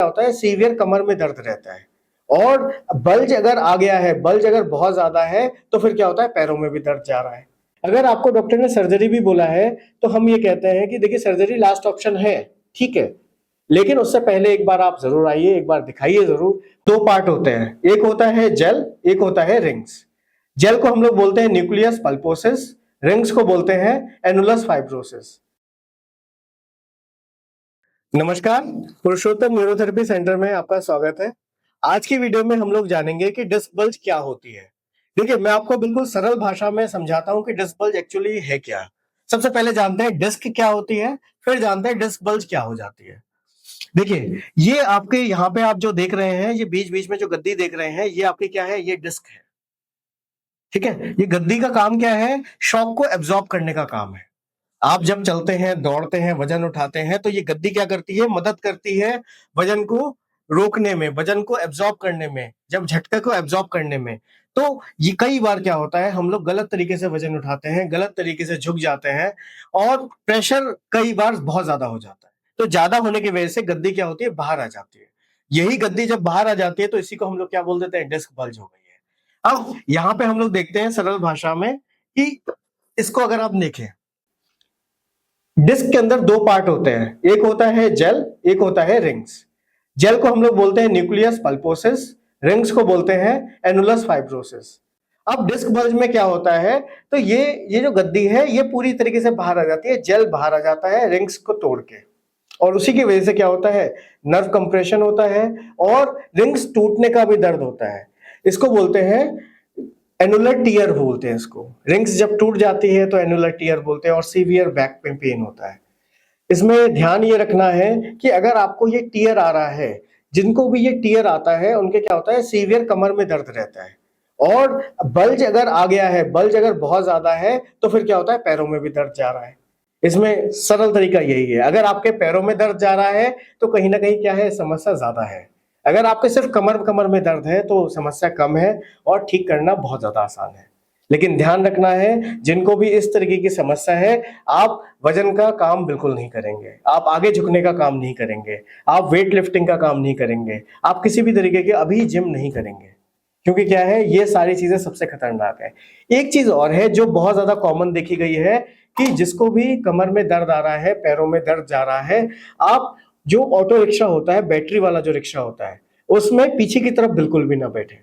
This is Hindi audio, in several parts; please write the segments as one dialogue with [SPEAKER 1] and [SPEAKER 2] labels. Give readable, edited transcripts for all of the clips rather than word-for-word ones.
[SPEAKER 1] क्या होता है, सीवियर कमर में दर्द रहता है। और बल्ज अगर आ गया है, बल्ज अगर बहुत ज्यादा है, तो फिर क्या होता है, पैरों में भी दर्द जा रहा है। अगर आपको डॉक्टर ने सर्जरी भी बोला है, तो हम ये कहते हैं कि देखिए सर्जरी लास्ट ऑप्शन है, ठीक है, लेकिन उससे पहले एक बार आप जरूर आइए, एक बार दिखाइए जरूर। दो पार्ट होते हैं, एक होता है जेल, एक होता है रिंग्स। जेल को हम लोग बोलते हैं न्यूक्लियस पल्पोसिस, रिंग्स को बोलते हैं एनुलस फाइब्रोसिस। नमस्कार, पुरुषोत्तम न्यूरोथेरेपी सेंटर में आपका स्वागत है। आज की वीडियो में हम लोग जानेंगे कि डिस्क बल्ज क्या होती है। देखिए, मैं आपको बिल्कुल सरल भाषा में समझाता हूं कि डिस्क बल्ज एक्चुअली है क्या। सबसे पहले जानते हैं डिस्क क्या होती है, फिर जानते हैं डिस्क बल्ज क्या हो जाती है। देखिए, ये आपके यहाँ पे आप जो देख रहे हैं, ये बीच बीच में जो गद्दी देख रहे हैं, ये आपकी क्या है, ये डिस्क है। ठीक है, ये गद्दी का काम क्या है, शॉक को एब्जॉर्ब करने का काम है। आप जब चलते हैं, दौड़ते हैं, वजन उठाते हैं, तो ये गद्दी क्या करती है, मदद करती है वजन को रोकने में, वजन को एब्जॉर्ब करने में, जब झटके को एब्जॉर्ब करने में। तो ये कई बार क्या होता है, हम लोग गलत तरीके से वजन उठाते हैं, गलत तरीके से झुक जाते हैं और प्रेशर कई बार बहुत ज्यादा हो जाता है। तो ज्यादा होने की वजह से गद्दी क्या होती है, बाहर आ जाती है। यही गद्दी जब बाहर आ जाती है, तो इसी को हम लोग क्या बोल देते हैं, डिस्क बल्ज हो गई है। अब यहाँ पे हम लोग देखते हैं सरल भाषा में कि इसको अगर आप देखें, डिस्क के अंदर दो पार्ट होते हैं, एक होता है जेल, एक होता है रिंग्स। जेल को हम लोग बोलते हैं न्यूक्लियस पल्पोसिस, रिंग्स को बोलते हैं एनुलस फाइब्रोसिस। अब डिस्क बल्ज में क्या होता है, तो ये जो गद्दी है, ये पूरी तरीके से बाहर आ जाती है, जेल बाहर आ जाता है रिंग्स को तोड़ के, और उसी की वजह से क्या होता है, नर्व कंप्रेशन होता है और रिंग्स टूटने का भी दर्द होता है। इसको बोलते हैं एनुलर टीयर बोलते हैं इसको। रिंग्स जब टूट जाती है तो एनुलर टीयर बोलते हैं और सीवियर बैक पेन होता है। इसमें ध्यान ये रखना है कि अगर आपको ये टीयर आ रहा है, जिनको भी ये टीयर आता है उनके क्या होता है, सीवियर कमर में दर्द रहता है। और बल्ज अगर आ गया है, बल्ज अगर बहुत ज्यादा है, तो फिर क्या होता है, पैरों में भी दर्द जा रहा है। इसमें सरल तरीका यही है, अगर आपके पैरों में दर्द जा रहा है तो कहीं ना कहीं क्या है, समस्या ज्यादा है। अगर आपके सिर्फ कमर कमर में दर्द है तो समस्या कम है और ठीक करना बहुत ज्यादा आसान है। लेकिन ध्यान रखना है, जिनको भी इस तरीके की समस्या है, आप वजन का काम बिल्कुल नहीं करेंगे, आप आगे झुकने का काम नहीं करेंगे, आप वेट लिफ्टिंग का काम नहीं करेंगे, आप किसी भी तरीके के अभी जिम नहीं करेंगे। क्योंकि क्या है, ये सारी चीजें सबसे खतरनाक है। एक चीज और है जो बहुत ज्यादा कॉमन देखी गई है, कि जिसको भी कमर में दर्द आ रहा है, पैरों में दर्द जा रहा है, आप जो ऑटो रिक्शा होता है, बैटरी वाला जो रिक्शा होता है, उसमें पीछे की तरफ बिल्कुल भी ना बैठे।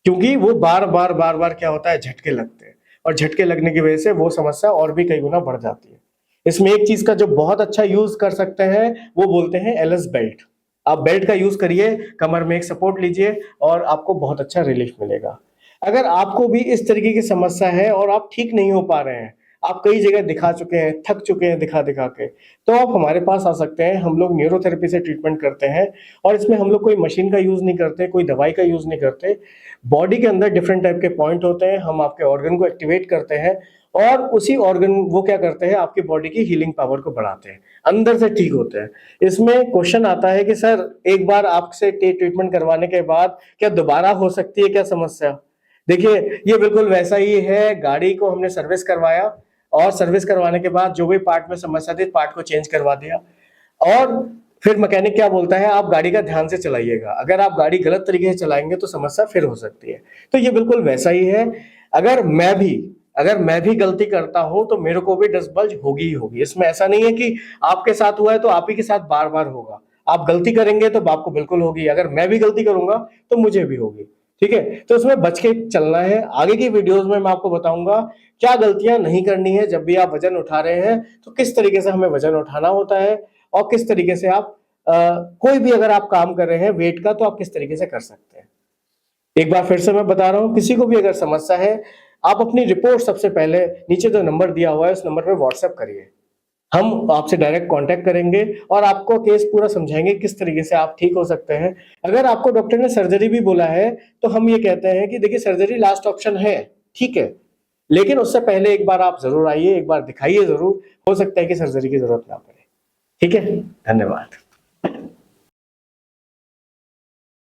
[SPEAKER 1] क्योंकि वो बार बार बार बार क्या होता है, झटके लगते हैं, और झटके लगने की वजह से वो समस्या और भी कई गुना बढ़ जाती है। इसमें एक चीज का जो बहुत अच्छा यूज कर सकते हैं, वो बोलते हैं एलएस बेल्ट। आप बेल्ट का यूज करिए, कमर में एक सपोर्ट लीजिए और आपको बहुत अच्छा रिलीफ मिलेगा। अगर आपको भी इस तरीके की समस्या है और आप ठीक नहीं हो पा रहे हैं, आप कई जगह दिखा चुके हैं, थक चुके हैं दिखा दिखा के, तो आप हमारे पास आ सकते हैं। हम लोग न्यूरोथेरेपी से ट्रीटमेंट करते हैं और इसमें हम लोग कोई मशीन का यूज नहीं करते, कोई दवाई का यूज नहीं करते। बॉडी के अंदर डिफरेंट टाइप के पॉइंट होते हैं, हम आपके ऑर्गन को एक्टिवेट करते हैं और उसी ऑर्गन वो क्या करते हैं, आपकी बॉडी की हीलिंग पावर को बढ़ाते हैं, अंदर से ठीक होते हैं। इसमें क्वेश्चन आता है कि सर, एक बार आपसे ट्रीटमेंट करवाने के बाद क्या दोबारा हो सकती है क्या समस्या? देखिए, ये बिल्कुल वैसा ही है। गाड़ी को हमने सर्विस करवाया और सर्विस करवाने के बाद जो भी पार्ट में समस्या थी, पार्ट को चेंज करवा दिया, और फिर मैकेनिक क्या बोलता है, आप गाड़ी का ध्यान से चलाइएगा। अगर आप गाड़ी गलत तरीके से चलाएंगे तो समस्या फिर हो सकती है। तो ये बिल्कुल वैसा ही है। अगर मैं भी गलती करता हूं तो मेरे को भी डिस्क बल्ज होगी ही होगी। इसमें ऐसा नहीं है कि आपके साथ हुआ है तो आप ही के साथ बार बार होगा। आप गलती करेंगे तो आपको बिल्कुल होगी, अगर मैं भी गलती करूंगा तो मुझे भी होगी। ठीक है, तो इसमें बच के चलना है। आगे की वीडियोस में मैं आपको बताऊंगा क्या गलतियां नहीं करनी है। जब भी आप वजन उठा रहे हैं तो किस तरीके से हमें वजन उठाना होता है, और किस तरीके से आप कोई भी अगर आप काम कर रहे हैं वेट का, तो आप किस तरीके से कर सकते हैं। एक बार फिर से मैं बता रहा हूं, किसी को भी अगर समस्या है, आप अपनी रिपोर्ट सबसे पहले नीचे जो नंबर दिया हुआ है उस नंबर पे व्हाट्सएप करिए। हम आपसे डायरेक्ट कांटेक्ट करेंगे और आपको केस पूरा समझाएंगे किस तरीके से आप ठीक हो सकते हैं। अगर आपको डॉक्टर ने सर्जरी भी बोला है, तो हम ये कहते हैं कि देखिए सर्जरी लास्ट ऑप्शन है, ठीक है, लेकिन उससे पहले एक बार आप जरूर आइए, एक बार दिखाइए जरूर। हो सकता है कि सर्जरी की जरूरत ना पड़े। ठीक है, धन्यवाद।